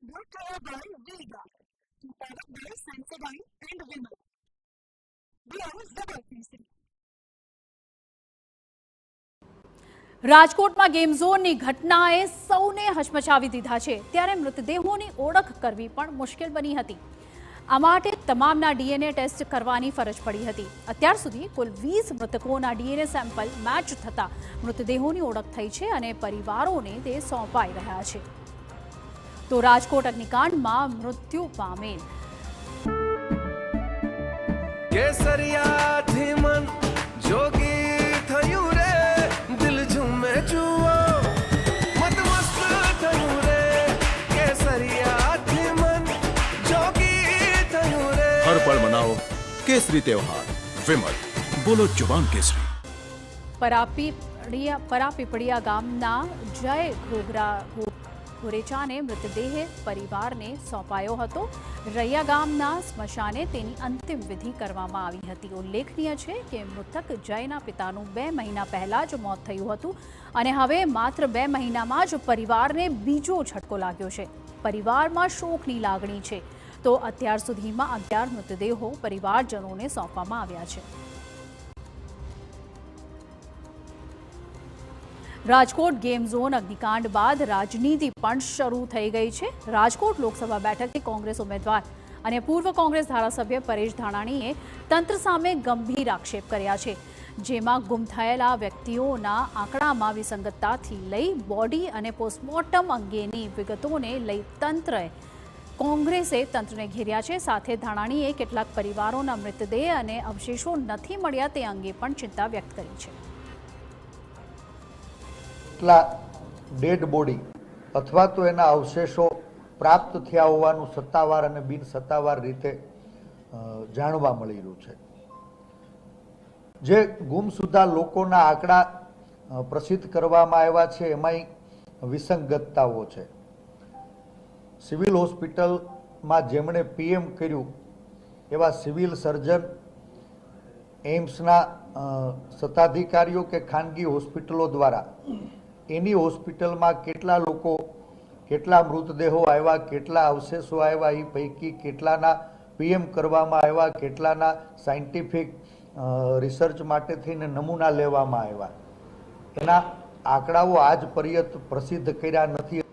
brought to you by Vega, powered by Sensodyne and Vimal. We are ZFC. રાજકોટમાં game ઝોનની ઘટનાએ સૌને હચમચાવી દીધા છે, ત્યારે મૃતદેહોની ઓળખ કરવી પણ મુશ્કેલ બની હતી. આ માટે તમામના ડીએનએ ટેસ્ટ કરવાની ફરજ પડી હતી. અત્યાર સુધી કુલ 20 મૃતકોના ડીએનએ સેમ્પલ મેચ થતા મૃતદેહોની ઓળખ થઈ છે અને પરિવારોને તે સોંપાઈ રહ્યા છે. તો રાજકોટ અગ્નિકાંડમાં મૃત્યુ પામેલ કેસરિયાથી મન જોગી થયું રે, દિલ ઝૂમે જુઓ મત મસ્ત થયું રે, કેસરિયાથી મન જોગી થયું રે. હર પળ મનાવો કેસરી તહેવાર. વિમલ, બોલો જુબાન કેસરી. પરાપીપળિયા ગામના જય ઘોરેચાને મૃતદેહ પરિવારને સોંપાયો હતો. રૈયા ગામના સ્મશાને તેની અંતિમ વિધિ કરવામાં આવી હતી. ઉલ્લેખનીય છે કે મૃતક જયના પિતાનું 2 મહિના પહેલા જ મોત થયું હતું અને હવે માત્ર 2 મહિનામાં જ પરિવારને બીજો ઝટકો લાગ્યો છે. પરિવારમાં શોકની લાગણી છે. તો અત્યાર સુધીમાં 11 મૃતદેહો પરિવારજનોને સોંપવામાં આવ્યા છે. રાજકોટ ગેમ ઝોન અગ્નિકાંડ બાદ રાજનીતિ પણ શરૂ થઈ ગઈ છે. રાજકોટ લોકસભા બેઠકથી કોંગ્રેસ ઉમેદવાર અને પૂર્વ કોંગ્રેસ ધારાસભ્ય પરેશ ધાનાણીએ તંત્ર સામે ગંભીર આક્ષેપ કર્યા છે, જેમાં ગુમ થયેલા વ્યક્તિઓના આંકડામાં વિસંગતતાથી લઈ બોડી અને પોસ્ટમોર્ટમ અંગેની વિગતોને લઈ કોંગ્રેસે તંત્રને ઘેર્યા છે. સાથે ધાનાણીએ કેટલાક પરિવારોના મૃતદેહ અને અવશેષો નથી મળ્યા તે અંગે પણ ચિંતા વ્યક્ત કરી છે. ડેડ બોડી અથવા તો એના અવશેષો પ્રાપ્ત થયા હોવાનું સત્તાવાર અને બિન સત્તાવાર રીતે જાણવા મળી રહ્યું છે. જે ગુમસુદા લોકોના આંકડા પ્રસિદ્ધ કરવામાં આવ્યા છે એમાંય વિસંગતતાઓ છે. સિવિલ હોસ્પિટલમાં જેમણે પીએમ કર્યું એવા સિવિલ સર્જન, એમ્સના સત્તાધિકારીઓ કે ખાનગી હોસ્પિટલો દ્વારા એની હોસ્પિટલમાં કેટલા લોકો, કેટલા મૃતદેહો આવ્યા, કેટલા અવશેષો આવ્યા, એ પૈકી કેટલાના પીએમ કરવામાં આવ્યા, કેટલાના સાયન્ટિફિક રિસર્ચ માટે થઈને નમૂના લેવામાં આવ્યા, એના આંકડાઓ આજ પર્યંત પ્રસિદ્ધ કર્યા નથી.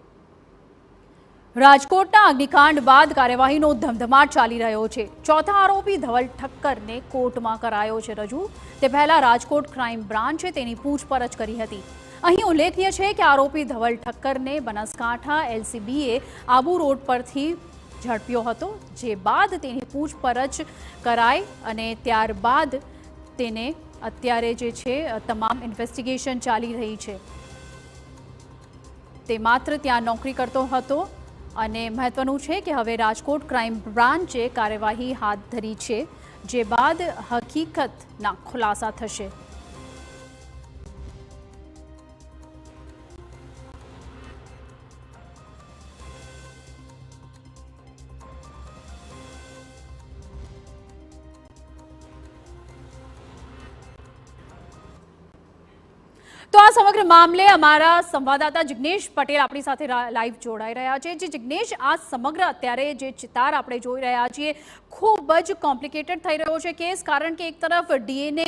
રાજકોટના અગ્નિકાંડ બાદ કાર્યવાહીનો ધમધમાટ ચાલી રહ્યો છે. ચોથા આરોપી ધવલ ઠક્કરને કોર્ટમાં કરાયો છે રજૂ. તે પહેલા રાજકોટ ક્રાઇમ બ્રાન્ચે તેની પૂછપરછ કરી હતી. અહીં ઉલ્લેખનીય છે કે આરોપી ધવલ ઠક્કરને બનાસકાંઠા એલસીબીએ આબુ રોડ પરથી ઝડપ્યો હતો, જે બાદ તેની પૂછપરછ કરાઈ અને ત્યારબાદ તેને અત્યારે જે છે તમામ ઇન્વેસ્ટિગેશન ચાલી રહી છે. તે માત્ર ત્યાં નોકરી કરતો હતો અને મહત્વનું છે કે હવે રાજકોટ ક્રાઇમ બ્રાન્ચે કાર્યવાહી હાથ ધરી છે, જે બાદ હકીકતના ખુલાસા થશે. તો આ સમગ્ર મામલે અમારા સંવાદદાતા જિગ્નેશ પટેલ આપણી સાથે લાઈવ જોડાઈ રહ્યા છે. જે જિગ્નેશ, આ સમગ્ર અત્યારે જે ચિતાર આપણે જોઈ રહ્યા છીએ ખૂબ જ કોમ્પ્લિકેટેડ થઈ રહ્યો છે કેસ, કારણ કે એક તરફ ડીએનએ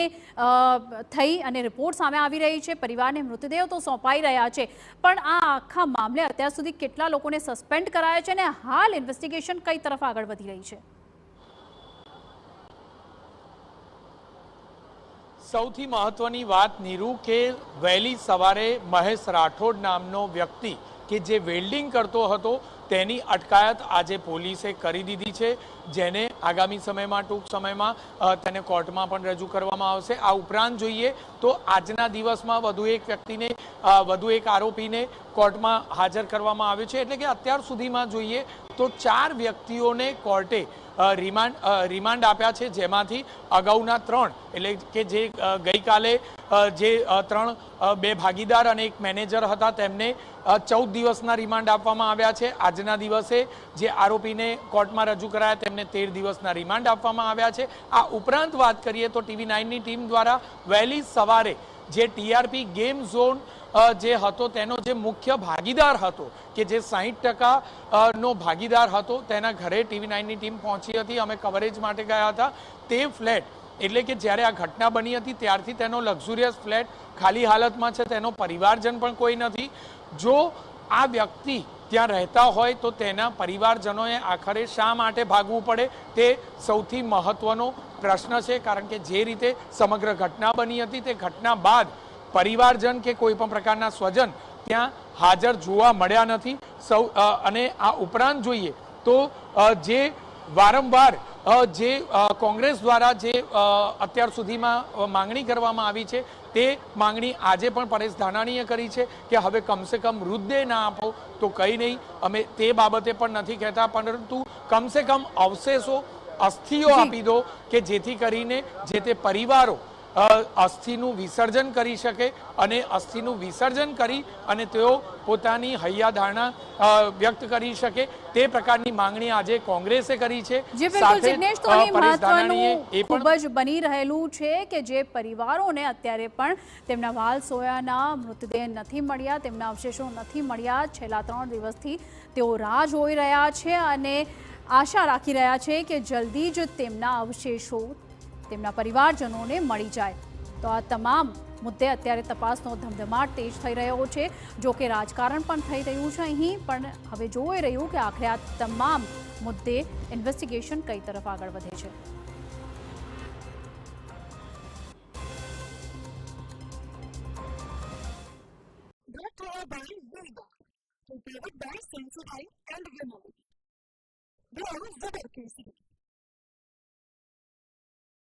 થઈ અને રિપોર્ટ સામે આવી રહી છે, પરિવારને મૃતદેહો તો સોંપાઈ રહ્યા છે, પણ આ આખા મામલે અત્યાર સુધી કેટલા લોકોને સસ્પેન્ડ કરાયા છે અને હાલ ઇન્વેસ્ટિગેશન કઈ તરફ આગળ વધી રહી છે? સૌથી મહત્વની વાત નીરુ કે વહેલી સવારે મહેશ રાઠોડ નામનો વ્યક્તિ કે જે વેલ્ડિંગ કરતો હતો તેની અટકાયત આજે પોલીસે કરી દીધી છે, જેને આગામી સમયમાં ટૂંક સમયમાં તેને કોર્ટમાં પણ રજૂ કરવામાં આવશે. આ ઉપરાંત જોઈએ તો આજના દિવસમાં વધુ એક આરોપીને કોર્ટમાં હાજર કરવામાં આવ્યો છે. એટલે કે અત્યાર સુધીમાં જોઈએ તો 4 વ્યક્તિઓને કોર્ટે રિમાન્ડ આપ્યા છે, જેમાંથી અગાઉના 3 એટલે કે જે ગઈકાલે જે 2 ભાગીદાર અને એક મેનેજર હતા તેમને 14 દિવસના રિમાન્ડ આપવામાં આવ્યા છે. આજના દિવસે જે આરોપીને કોર્ટમાં રજૂ કરાયા તેમને 13 દિવસના રિમાન્ડ આપવામાં આવ્યા છે. આ ઉપરાંત વાત કરીએ તો TV9ની ટીમ દ્વારા વહેલી સવારે જે ટીઆરપી ગેમ ઝોન જે હતો તેનો જે મુખ્ય ભાગીદાર હતો કે જે 60% નો ભાગીદાર હતો તેના ઘરે TV9ની ટીમ પહોંચી હતી. અમે કવરેજ માટે ગયા હતા. તે ફ્લેટ એટલે કે જ્યારે આ ઘટના બની હતી ત્યારથી તેનો લક્ઝુરિયસ ફ્લેટ ખાલી હાલતમાં છે, તેનો પરિવારજન પણ કોઈ નથી. જો આ વ્યક્તિ ત્યાં રહેતા હોય તો તેના પરિવારજનોએ આખરે શા માટે ભાગવું પડે તે સૌથી મહત્વનો પ્રશ્ન છે. કારણ કે જે રીતે સમગ્ર ઘટના બની હતી તે ઘટના બાદ પરિવારજન કે કોઈ પણ પ્રકારના સ્વજન ત્યાં હાજર જોવા મળ્યા નથી. અને આ ઉપરાંત જોઈએ તો જે વારંવાર જે કોંગ્રેસ દ્વારા જે અત્યાર સુધીમાં માંગણી કરવામાં આવી છે તે માંગણી આજે પણ પરેશ ધાનાણીએ કરી છે કે હવે કમસે કમ મૃતદેહ ના આપો તો કંઈ નહીં, અમે તે બાબતે પણ નથી કહેતા, પરંતુ કમસે કમ અવશેષો અસ્થિઓ આપી દો કે જેથી કરીને જે તે પરિવારો અસ્થિનું વિસર્જન કરી શકે અને અસ્થિનું વિસર્જન કરી અને તેઓ પોતાની હૈયાધારણા વ્યક્ત કરી શકે તે પ્રકારની માંગણી આજે કોંગ્રેસે કરી છે. જે બિલકુલ જિગ્નેશ, તો અહીં પરેશ ધાનાણીએ મહત્વનું ખૂબ જ બની રહેલું છે કે જે પરિવારોને અત્યારે પણ તેમના વાલ સોયાના મૃતદેહ નથી મળ્યા, તેમના અવશેષો નથી મળ્યા, છેલ્લા 3 દિવસથી તેઓ રાહ જોઈ રહ્યા છે અને આશા રાખી રહ્યા છે કે જલ્દી જ તેમના અવશેષો તેમના પરિવારજનોને મળી જાય. તો આ તમામ મુદ્દે અત્યારે તપાસનો ધમધમાટ તેજ થઈ રહ્યો છે. જો કે રાજકારણ પણ થઈ રહ્યું છે અહીં, પણ હવે જોઈ રહ્યું કે આખરે આ તમામ મુદ્દે ઇન્વેસ્ટિગેશન કઈ તરફ આગળ વધે છે. Brought to you by Vega, prepared by Sensodyne and Vimal. They are Zubir Kirsi.